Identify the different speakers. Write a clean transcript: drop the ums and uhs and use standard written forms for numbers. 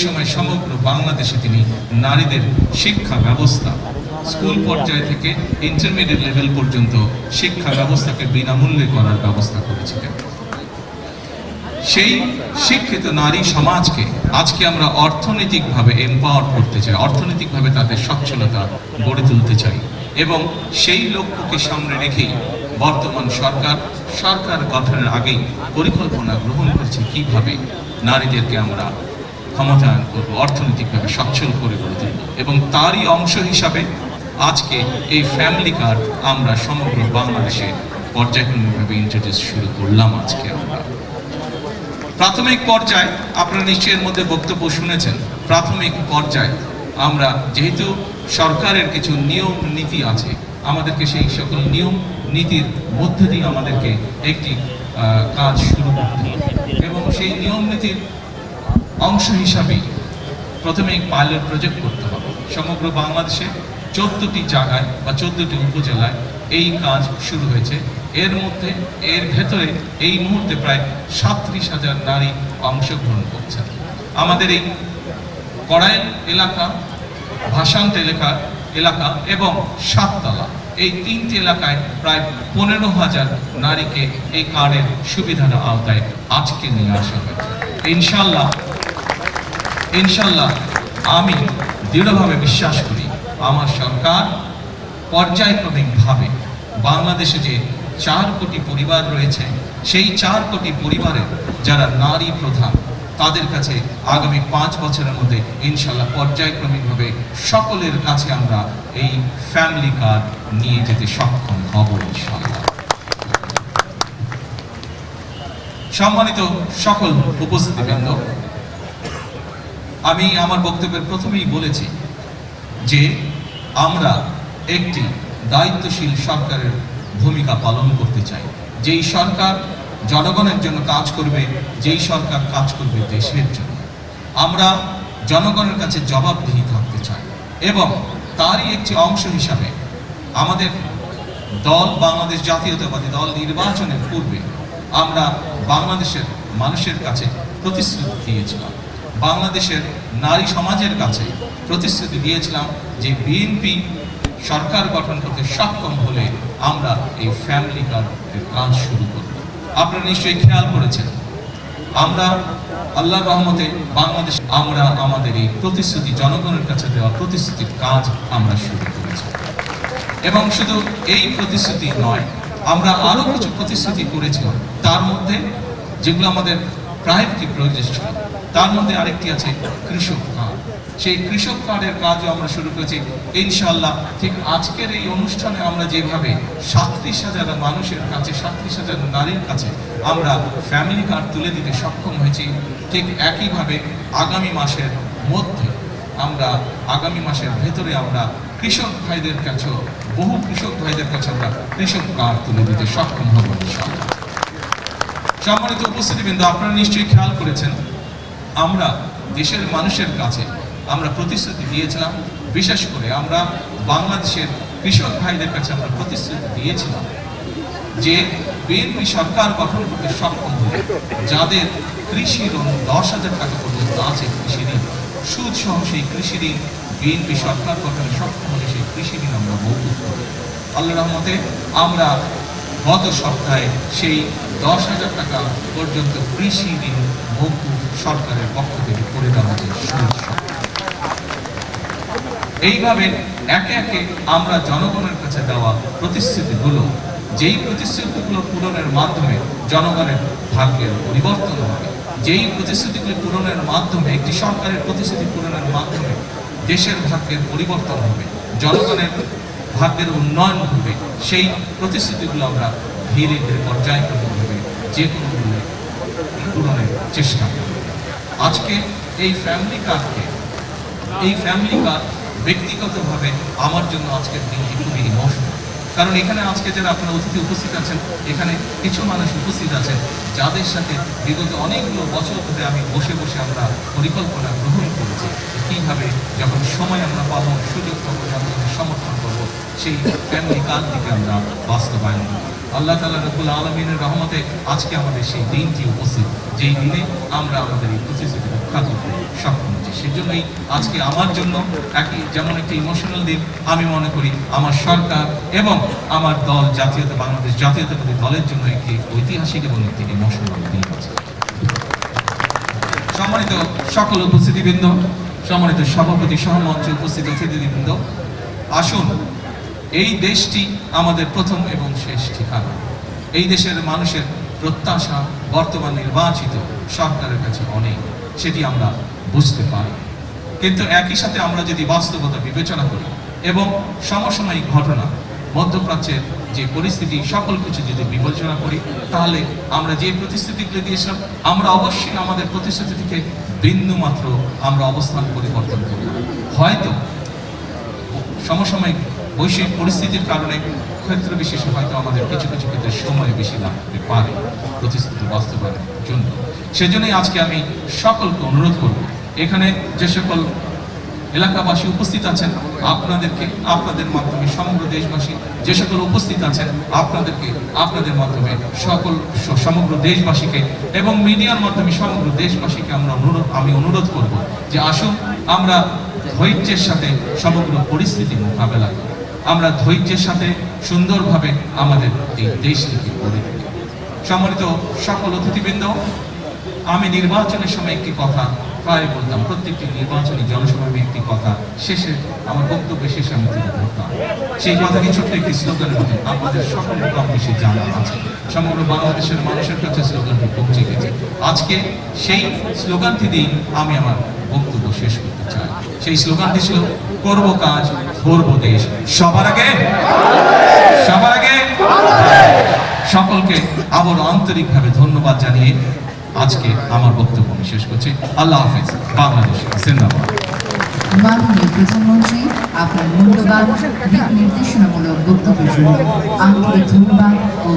Speaker 1: সময় সমগ্র বাংলাদেশে তিনি নারীদের শিক্ষা ব্যবস্থা স্কুল পর্যায় থেকে ইন্টারমিডিয়েট লেভেল পর্যন্ত শিক্ষা ব্যবস্থাকে বিনামূল্যে করার ব্যবস্থা করেছিলেন। সেই শিক্ষিত নারী সমাজকে আজকে আমরা অর্থনৈতিকভাবে এম্পাওয়ার করতে চাই, অর্থনৈতিকভাবে তাদের সচ্ছলতা গড়ে তুলতে চাই এবং সেই লক্ষ্যকে সামনে রেখেই বর্তমান সরকার গঠনের আগেই পরিকল্পনা গ্রহণ করছে কিভাবে নারীদেরকে আমরা ক্ষমতায়ন করবো, অর্থনৈতিকভাবে সচ্ছল করে গড়ে তুলব এবং তারই অংশ হিসাবে আজকে এই ফ্যামিলি কার্ড আমরা সমগ্র বাংলাদেশে পর্যায়ক্রমিকভাবে ইন্ট্রোডিউস শুরু করলাম। আজকে আমরা প্রাথমিক পর্যায়ে আপনারা নিশ্চয়ের মধ্যে বক্তব্য শুনেছেন। প্রাথমিক পর্যায়ে আমরা যেহেতু সরকারের কিছু নিয়ম নীতি আছে, আমাদেরকে সেই সকল নিয়ম নীতির মধ্যে দিয়ে আমাদেরকে একটি কাজ শুরু করতে হবে এবং সেই নিয়ম নীতির অংশ হিসাবেই প্রথমে পাইলট প্রজেক্ট করতে হবে। সমগ্র বাংলাদেশে 14টি জায়গায় বা 14টি উপজেলায় এই কাজ শুরু হয়েছে। এর ভেতরে এই মুহূর্তে প্রায় 37,000 নারী অংশগ্রহণ করছেন। আমাদের এই কড়াইল এলাকা, ভাষান্ত এলাকা এবং সাততলা, এই 3টি এলাকায় প্রায় 15,000 নারীকে এই কার্ডের সুবিধার আওতায় আজকে নিয়ে আসা হয়েছে। ইনশাল্লাহ আমি দৃঢ়ভাবে বিশ্বাস করি আমার সরকার পর্যায়ক্রমিকভাবে বাংলাদেশে যে 4 কোটি পরিবার রয়েছে, সেই 4 কোটি পরিবারের যারা নারী প্রধান তাদের কাছে আগামী 5 বছরের মধ্যে ইনশাল্লাহ পর্যায়ক্রমিকভাবে সকলের কাছে আমরা এই ফ্যামিলি কার্ড নিয়ে যেতে সক্ষম হব ইনশাল্লাহ। সম্মানিত সকল উপস্থিতিবৃন্দ, আমি আমার বক্তব্যের প্রথমেই বলেছি যে আমরা একটি দায়িত্বশীল সরকারের ভূমিকা পালন করতে চাই। যেই সরকার জনগণের জন্য কাজ করবে, যেই সরকার কাজ করবে দেশের জন্য। আমরা জনগণের কাছে জবাবদিহি থাকতে চাই এবং তারই একটি অংশ হিসাবে আমাদের দল বাংলাদেশ জাতীয়তাবাদী দল নির্বাচনের পূর্বে আমরা বাংলাদেশের মানুষের কাছে প্রতিশ্রুতি দিয়েছিলাম, বাংলাদেশের নারী সমাজের কাছে প্রতিশ্রুতি দিয়েছিলাম যে বিএনপি সরকার গঠন করতে সক্ষম হলে আমরা এই ফ্যামিলি কার্ডের কাজ শুরু করব। আপনারা নিশ্চয়ই খেয়াল করেছেন, আমরা আল্লাহর রহমতে বাংলাদেশ আমরা আমাদের এই প্রতিশ্রুতি, জনগণের কাছে দেওয়া প্রতিশ্রুতির কাজ আমরা শুরু করেছি এবং শুধু এই প্রতিশ্রুতি নয়, আমরা আরো কিছু প্রতিশ্রুতি করেছিলাম। তার মধ্যে যেগুলো আমাদের প্রায়োরিটি প্রয়োজন ছিল, তার মধ্যে আরেকটি আছে কৃষক কার্ড। সেই কৃষক কার্ডের কাজও আমরা শুরু করেছি ইনশাআল্লাহ। ঠিক আজকের এই অনুষ্ঠানে আমরা যেভাবে 37,000 মানুষের কাছে, 37,000 নারীর কাছে আমরা ফ্যামিলি কার্ড তুলে দিতে সক্ষম হয়েছি, ঠিক একইভাবে আগামী মাসের ভেতরে আমরা কৃষক ভাইদের কাছেও, বহু কৃষক ভাইদের কাছে আমরা কৃষক কার্ড তুলে দিতে সক্ষম হব ইনশাআল্লাহ। সম্মানিত উপস্থিতিবৃন্দ, আপনারা নিশ্চয়ই খেয়াল করেছেন, আমরা দেশের মানুষের কাছে আমরা প্রতিশ্রুতি দিয়েছিলাম, বিশেষ করে আমরা বাংলাদেশের কৃষক ভাইদের কাছে আমরা প্রতিশ্রুতি দিয়েছিলাম যে বিএনপি সরকার গঠন করতে সক্ষম হলে যাদের কৃষি ঋণ 10,000 টাকা পর্যন্ত আছে, কৃষি ঋণ সুদ সহ সেই কৃষি ঋণ বিএনপি সরকার গঠনে সক্ষম হলে সেই কৃষি ঋণ আমরা মওকুফ করি। আল্লাহর রহমতে আমরা গত সপ্তাহে সেই 10,000 টাকা পর্যন্ত কৃষি ঋণ মওকুফ সরকারের পক্ষ থেকে করে দেওয়া যায়। এইভাবে একে একে আমরা জনগণের কাছে দেওয়া প্রতিশ্রুতিগুলো, যেই প্রতিশ্রুতিগুলো পূরণের মাধ্যমে জনগণের ভাগ্যের পরিবর্তন হবে, যেই প্রতিশ্রুতিগুলো পূরণের মাধ্যমে, একটি সরকারের প্রতিশ্রুতি পূরণের মাধ্যমে দেশের ভাগ্যের পরিবর্তন হবে, জনগণের ভাগ্যের উন্নয়ন হবে, সেই প্রতিশ্রুতিগুলো আমরা ধীরে ধীরে পর্যায়ক্রমিকভাবে যে কোনো মূল্যে পূরণের চেষ্টা করব। আজকে এই ফ্যামিলি কার্ড ব্যক্তিগতভাবে আমার জন্য আজকের দিনটি খুবই ইমোশনাল। কারণ এখানে আজকে যারা আপনারা অতিথি উপস্থিত আছেন, এখানে কিছু মানুষ উপস্থিত আছেন যাদের সাথে বিগত অনেকগুলো বছর ধরে আমি বসে আমরা পরিকল্পনা গ্রহণ করেছি কীভাবে যখন সময় আমরা পাবো, সুযোগ পাবো, জনগণের সমর্থন করবো, সেই ফ্যামিলি কার্ড থেকে আমরা বাস্তবায়ন করি। আল্লাহ তাআলা রব্বুল আলামিনের রহমতে আজকে আমাদের সেই দিনটি উপস্থিত, যেই দিনে আমরা আমাদের এই প্রতিশ্রুতি রক্ষা করতে সক্ষম হচ্ছি। সেজন্যই আজকে আমার জন্য যেমন একটি ইমোশনাল দিন, আমি মনে করি আমার সরকার এবং আমার দল বাংলাদেশ জাতীয়তাবাদী দলের জন্য একটি ঐতিহাসিক এবং একটি ইমোশনাল দিন আছে। সম্মানিত সকল উপস্থিতিবৃন্দ, সম্মানিত সভাপতি সহ মঞ্চে উপস্থিত অতিথিবৃন্দ, আসুন, এই দেশটি আমাদের প্রথম এবং শেষ ঠিকানা। এই দেশের মানুষের প্রত্যাশা বর্তমান নির্বাচিত সরকারের কাছে অনেক, সেটি আমরা বুঝতে পারি। কিন্তু একই সাথে আমরা যদি বাস্তবতা বিবেচনা করি এবং সমসাময়িক ঘটনা, মধ্যপ্রাচ্যের যে পরিস্থিতি, সকল কিছু যদি বিবেচনা করি, তাহলে আমরা যে প্রতিশ্রুতিগুলো দিয়েছিলাম, আমরা অবশ্যই আমাদের প্রতিশ্রুতি থেকে বিন্দু মাত্র আমরা অবস্থান পরিবর্তন করব। হয়তো সমসাময়িক বৈশ্বিক পরিস্থিতির কারণে ক্ষেত্র বিশেষে হয়তো আমাদের কিছু কিছু ক্ষেত্রে সময় বেশি লাগতে পারে প্রতিশ্রুতি বাস্তবায়নের জন্য। সেজন্যই আজকে আমি সকলকে অনুরোধ করব, এখানে যে সকল এলাকাবাসী উপস্থিত আছেন, আপনাদের মাধ্যমে সমগ্র দেশবাসী যে সকল উপস্থিত আছেন, আপনাদের মাধ্যমে সমগ্র দেশবাসীকে এবং মিডিয়ার মাধ্যমে সমগ্র দেশবাসীকে আমি অনুরোধ করব যে আসুন আমরা ধৈর্যের সাথে সমগ্র পরিস্থিতি মোকাবেলা করি, আমরা ধৈর্যের সাথে সুন্দরভাবে আমাদের এই দেশটিকে গড়ে তুলি। সম্মানিত সকল অতিথিবৃন্দ, আমি নির্বাচনের সময় একটি কথা প্রায় বলতাম, প্রত্যেকটি নির্বাচনী জনসভায় একটি কথা শেষে, আমার বক্তব্য শেষে আমি তুলে ধরতাম। সেই কথাটি ছোট্ট একটি স্লোগানের মধ্যে আপনাদের সকলকে কম বেশি জানা আছে, সমগ্র বাংলাদেশের মানুষের কাছে স্লোগানটি পৌঁছে গেছে। আজকে সেই স্লোগানটি দিয়ে আমি আমার বক্তব্য শেষ করতে চাই। সেই স্লোগানটি ছিল, করব কাজ, গড়ব দেশ, সবার আগে। সকলকে আবারও আন্তরিকভাবে ধন্যবাদ জানিয়ে আজকে আমার বক্তব্য আমি শেষ করছি। আল্লাহ হাফেজ। বাংলাদেশ জিন্দাবাদ।
Speaker 2: মাননীয় প্রধানমন্ত্রী, আপনার মূল্যবান দিক নির্দেশনামূলক বক্তব্যের জন্য আন্তরিক ধন্যবাদ ও